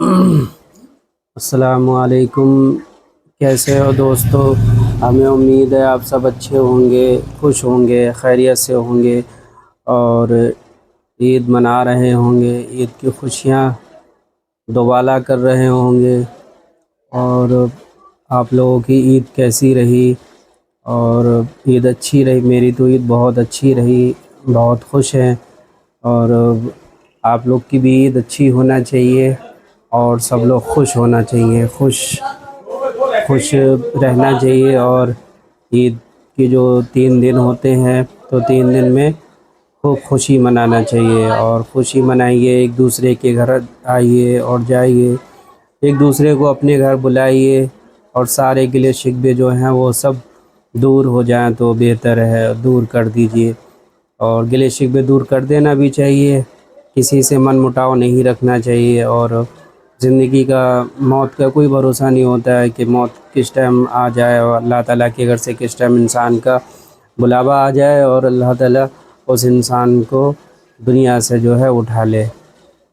अस्सलामुअलैकुम। कैसे हो दोस्तों? हमें उम्मीद है आप सब अच्छे होंगे, खुश होंगे, खैरियत से होंगे और ईद मना रहे होंगे, ईद की खुशियाँ दोबाला कर रहे होंगे। और आप लोगों की ईद कैसी रही? और ईद अच्छी रही? मेरी तो ईद बहुत अच्छी रही, बहुत खुश हैं। और आप लोग की भी ईद अच्छी होना चाहिए और सब लोग खुश होना चाहिए, खुश खुश रहना चाहिए। और ईद के जो 3 दिन होते हैं तो 3 दिन में खूब खुशी मनाना चाहिए और खुशी मनाइए, एक दूसरे के घर आइए और जाइए, एक दूसरे को अपने घर बुलाइए और सारे गिले शिकवे जो हैं वो सब दूर हो जाएं तो बेहतर है, दूर कर दीजिए। और गिले शिकवे दूर कर देना भी चाहिए, किसी से मन मुटाव नहीं रखना चाहिए। और ज़िंदगी का, मौत का कोई भरोसा नहीं होता है कि मौत किस टाइम आ जाए और अल्लाह ताला के घर से किस टाइम इंसान का बुलावा आ जाए और अल्लाह ताला उस इंसान को दुनिया से जो है उठा ले।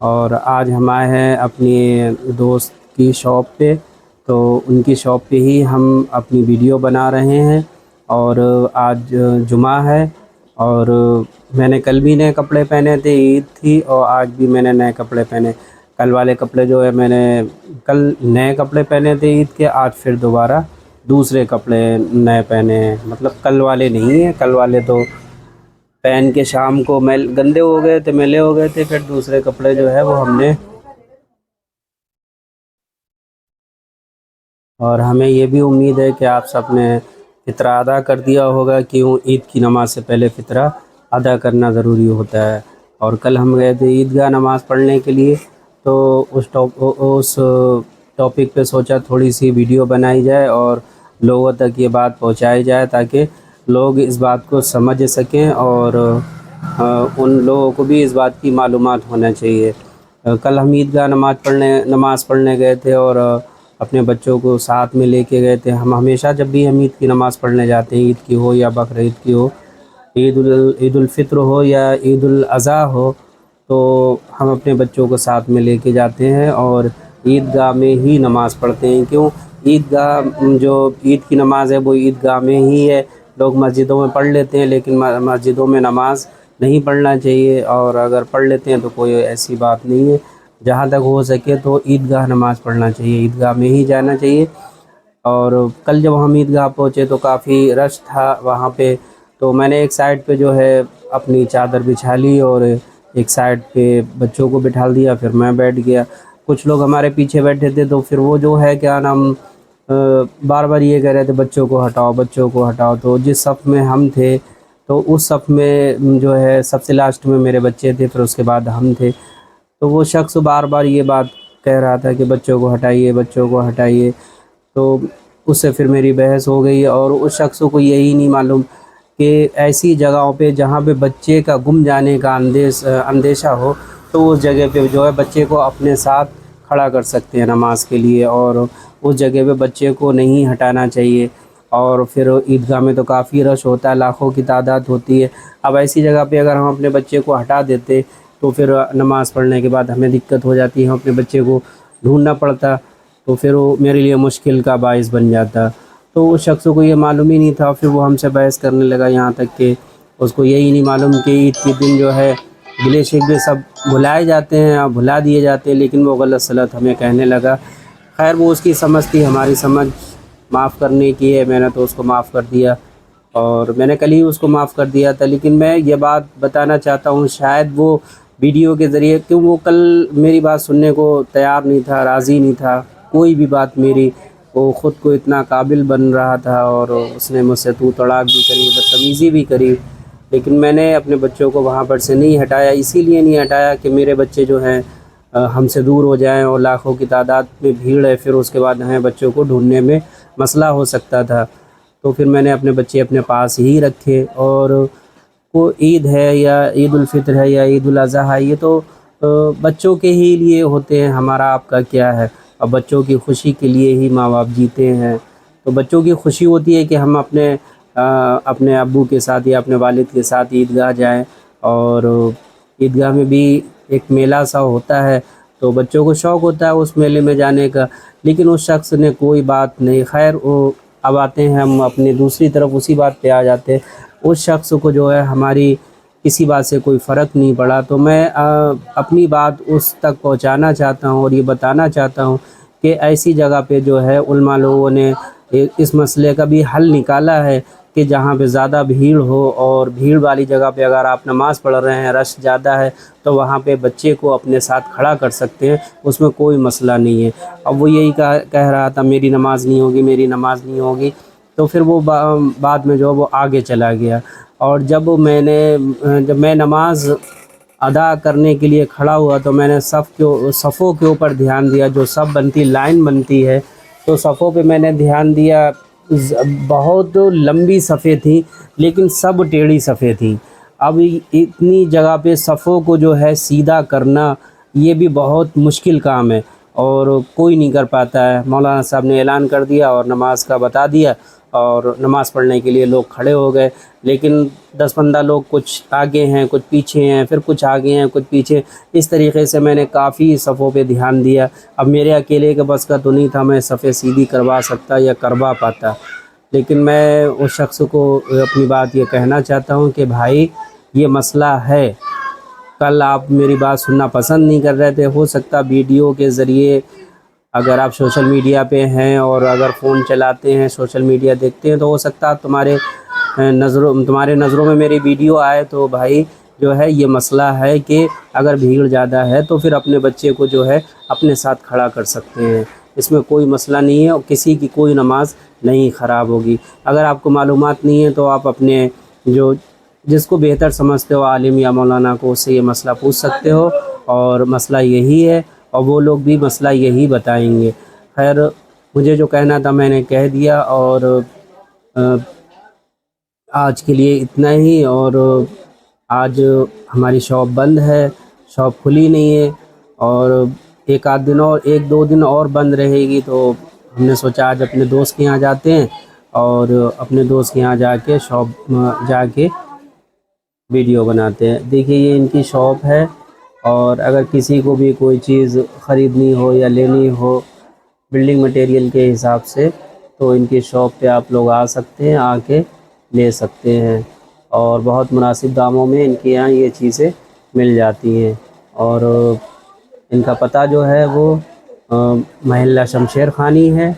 और आज हम आए हैं अपनी दोस्त की शॉप पे, तो उनकी शॉप पे ही हम अपनी वीडियो बना रहे हैं। और आज जुमा है और मैंने कल भी नए कपड़े पहने थे, ईद थी, और आज भी मैंने नए कपड़े पहने। कल वाले कपड़े जो है मैंने कल नए कपड़े पहने थे ईद के, आज फिर दोबारा दूसरे कपड़े नए पहने हैं। मतलब कल वाले नहीं हैं, कल वाले तो पहन के शाम को गंदे हो गए थे, मैले हो गए थे। फिर दूसरे कपड़े जो है वो हमने, और हमें ये भी उम्मीद है कि आप सब ने फ़ितरा अदा कर दिया होगा, क्यों ईद की नमाज़ से पहले फ़ितरा अदा करना ज़रूरी होता है। और कल हम गए थे ईदगाह नमाज़ पढ़ने के लिए, तो उस टॉपिक पे सोचा थोड़ी सी वीडियो बनाई जाए और लोगों तक ये बात पहुंचाई जाए ताकि लोग इस बात को समझ सकें और उन लोगों को भी इस बात की मालूमात होना चाहिए। कल हम ईदगाह नमाज़ पढ़ने गए थे और अपने बच्चों को साथ में लेके गए थे। हम हमेशा जब भी हम ईद की नमाज़ पढ़ने जाते हैं, ईद की हो या बकरीद की हो, ईद उल फित्र हो या ईद उल अज़हा हो, तो हम अपने बच्चों को साथ में लेके जाते हैं और ईदगाह में ही नमाज़ पढ़ते हैं। क्यों? ईदगाह, जो ईद की नमाज़ है वो ईदगाह में ही है। लोग मस्जिदों में पढ़ लेते हैं लेकिन मस्जिदों में नमाज़ नहीं पढ़ना चाहिए, और अगर पढ़ लेते हैं तो कोई ऐसी बात नहीं है। जहाँ तक हो सके तो ईदगाह नमाज़ पढ़ना चाहिए, ईदगाह में ही जाना चाहिए। और कल जब हम ईदगाह पहुँचे तो काफ़ी रश था वहाँ पे, तो मैंने एक साइड पे जो है अपनी चादर बिछा ली और एक साइड पे बच्चों को बिठा दिया, फिर मैं बैठ गया। कुछ लोग हमारे पीछे बैठे थे तो फिर वो जो है क्या नाम, बार बार ये कह रहे थे बच्चों को हटाओ, बच्चों को हटाओ। तो जिस सफ़ में हम थे तो उस सफ़ में जो है सबसे लास्ट में मेरे बच्चे थे, फिर उसके बाद हम थे। तो वो शख्स बार बार ये बात कह रहा था कि बच्चों को हटाइए, बच्चों को हटाइए। तो उससे फिर मेरी बहस हो गई और उस शख्स को यही नहीं मालूम कि ऐसी जगहों पे जहाँ पे बच्चे का गुम जाने का अंदेशा हो, तो उस जगह पे जो है बच्चे को अपने साथ खड़ा कर सकते हैं नमाज के लिए, और उस जगह पे बच्चे को नहीं हटाना चाहिए। और फिर ईदगाह में तो काफ़ी रश होता है, लाखों की तादाद होती है। अब ऐसी जगह पे अगर हम अपने बच्चे को हटा देते तो फिर नमाज़ पढ़ने के बाद हमें दिक्कत हो जाती है, हम अपने बच्चे को ढूंढना पड़ता, तो फिर वो मेरे लिए मुश्किल का बाइस बन जाता। तो उस शख्स को ये मालूम ही नहीं था, फिर वो हमसे बहस करने लगा, यहाँ तक कि उसको यही नहीं मालूम कि ईद के दिन जो है गिले शिकवे सब भुलाए जाते हैं और भुला दिए जाते हैं, लेकिन वो गलत सलत हमें कहने लगा। खैर वो उसकी समझ थी, हमारी समझ माफ़ करने की है, मैंने तो उसको माफ़ कर दिया और मैंने कल ही उसको माफ़ कर दिया था। लेकिन मैं ये बात बताना चाहता हूँ, शायद वो वीडियो के ज़रिए, क्यों वो कल मेरी बात सुनने को तैयार नहीं था, राज़ी नहीं था कोई भी बात मेरी। वो ख़ुद को इतना काबिल बन रहा था और उसने मुझसे तू तड़ाक भी करी, बदतमीज़ी भी करी। लेकिन मैंने अपने बच्चों को वहाँ पर से नहीं हटाया, इसीलिए नहीं हटाया कि मेरे बच्चे जो हैं हमसे दूर हो जाएं और लाखों की तादाद में भीड़ है, फिर उसके बाद हमें बच्चों को ढूंढने में मसला हो सकता था। तो फिर मैंने अपने बच्चे अपने पास ही रखे। और वो ईद है या ईद उल फित्र है या ईद उल अज़हा है, ये तो बच्चों के ही लिए होते हैं, हमारा आपका क्या है। और बच्चों की खुशी के लिए ही माँ बाप जीते हैं। तो बच्चों की खुशी होती है कि हम अपने अब्बू के साथ या अपने वालिद के साथ ईदगाह जाएं। और ईदगाह में भी एक मेला सा होता है, تو بچوں کو شوق ہوتا ہے اس میلے میں جانے کا، لیکن اس شخص نے کوئی بات نہیں، خیر وہ اب آتے ہیں ہم اپنی دوسری طرف اسی بات پہ آ جاتے ہیں، اس شخص کو جو ہے ہماری کسی بات سے کوئی فرق نہیں پڑا۔ تو میں اپنی بات اس تک پہنچانا چاہتا ہوں اور یہ بتانا چاہتا ہوں کہ ایسی جگہ پہ جو ہے علماء لوگوں نے اس مسئلے کا بھی حل نکالا ہے کہ جہاں پہ زیادہ بھیڑ ہو، اور بھیڑ والی جگہ پہ اگر آپ نماز پڑھ رہے ہیں، رش زیادہ ہے، تو وہاں پہ بچے کو اپنے ساتھ کھڑا کر سکتے ہیں، اس میں کوئی مسئلہ نہیں ہے۔ اب وہ یہی کہہ رہا تھا میری نماز نہیں ہوگی، میری نماز نہیں ہوگی، تو پھر وہ بعد میں جو وہ آگے چلا گیا۔ اور جب میں نماز ادا کرنے کے لیے کھڑا ہوا تو میں نے صفوں کے اوپر دھیان دیا، جو صف بنتی، لائن بنتی ہے، تو صفوں پہ میں نے دھیان دیا۔ بہت لمبی صفیں تھیں لیکن سب ٹیڑھی صفیں تھیں۔ اب اتنی جگہ پہ صفوں کو جو ہے سیدھا کرنا یہ بھی بہت مشکل کام ہے اور کوئی نہیں کر پاتا ہے۔ مولانا صاحب نے اعلان کر دیا اور نماز کا بتا دیا، اور نماز پڑھنے کے لیے لوگ کھڑے ہو گئے، لیکن 10-15 لوگ کچھ آگے ہیں، کچھ پیچھے ہیں، پھر کچھ آگے ہیں، کچھ پیچھے، اس طریقے سے میں نے کافی صفوں پہ دھیان دیا۔ اب میرے اکیلے کے بس کا تو نہیں تھا میں صفیں سیدھی کروا سکتا یا کروا پاتا، لیکن میں اس شخص کو اپنی بات یہ کہنا چاہتا ہوں کہ بھائی یہ مسئلہ ہے، کل آپ میری بات سننا پسند نہیں کر رہے تھے، ہو سکتا ویڈیو کے ذریعے، اگر آپ سوشل میڈیا پہ ہیں اور اگر فون چلاتے ہیں، سوشل میڈیا دیکھتے ہیں، تو ہو سکتا تمہارے نظروں میں میری ویڈیو آئے، تو بھائی جو ہے یہ مسئلہ ہے کہ اگر بھیڑ زیادہ ہے تو پھر اپنے بچے کو جو ہے اپنے ساتھ کھڑا کر سکتے ہیں، اس میں کوئی مسئلہ نہیں ہے اور کسی کی کوئی نماز نہیں خراب ہوگی۔ اگر آپ کو معلومات نہیں ہے تو آپ اپنے جس کو بہتر سمجھتے ہو، عالم یا مولانا کو، اس سے یہ مسئلہ پوچھ سکتے ہو، اور مسئلہ یہی ہے اور وہ لوگ بھی مسئلہ یہی بتائیں گے۔ خیر مجھے جو کہنا تھا میں نے کہہ دیا، اور آج کے لیے اتنا ہی۔ اور آج ہماری شاپ بند ہے، شاپ کھلی نہیں ہے، اور ایک دو دن اور بند رہے گی، تو ہم نے سوچا آج اپنے دوست کے یہاں جاتے ہیں اور اپنے دوست کے یہاں جا کے شاپ جا کے ویڈیو بناتے ہیں۔ دیکھیے یہ ان کی شاپ ہے، اور اگر کسی کو بھی کوئی چیز خریدنی ہو یا لینی ہو بلڈنگ مٹیریل کے حساب سے، تو ان کی شاپ پہ آپ لوگ آ سکتے ہیں، آ کے لے سکتے ہیں، اور بہت مناسب داموں میں ان کے یہاں یہ چیزیں مل جاتی ہیں۔ اور ان کا پتہ جو ہے وہ محلہ شمشیر خانی ہے،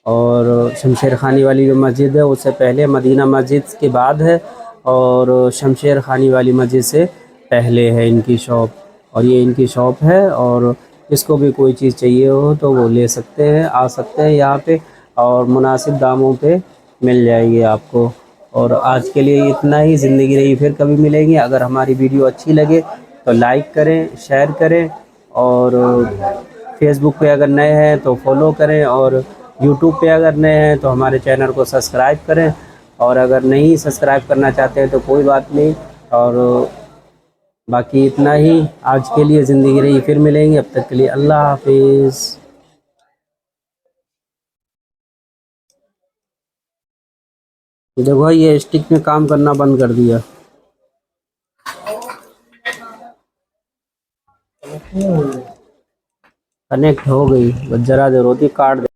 اور شمشیر خانی والی جو مسجد ہے اس سے پہلے مدینہ مسجد کے بعد ہے، اور شمشیر خانی والی مسجد سے پہلے ہے ان کی شاپ، اور یہ ان کی شاپ ہے۔ اور جس کو بھی کوئی چیز چاہیے ہو تو وہ لے سکتے ہیں، آ سکتے ہیں یہاں پہ، اور مناسب داموں پہ مل جائے گی آپ کو۔ اور آج کے لیے اتنا ہی، زندگی رہی پھر کبھی ملیں گے۔ اگر ہماری ویڈیو اچھی لگے تو لائک کریں، شیئر کریں، اور فیس بک پہ اگر نئے ہیں تو فالو کریں، اور یوٹیوب پہ اگر نئے ہیں تو ہمارے چینل کو سبسکرائب کریں، اور اگر نہیں سبسکرائب کرنا چاہتے ہیں تو کوئی بات نہیں۔ اور باقی اتنا ہی آج کے لیے، زندگی رہی پھر ملیں گے، اب تک کے لیے اللہ حافظ۔ دیکھو یہ اسٹک نے کام کرنا بند کر دیا، کنیکٹ ہو گئی، بس ذرا دیر ہوتی کاٹ دے۔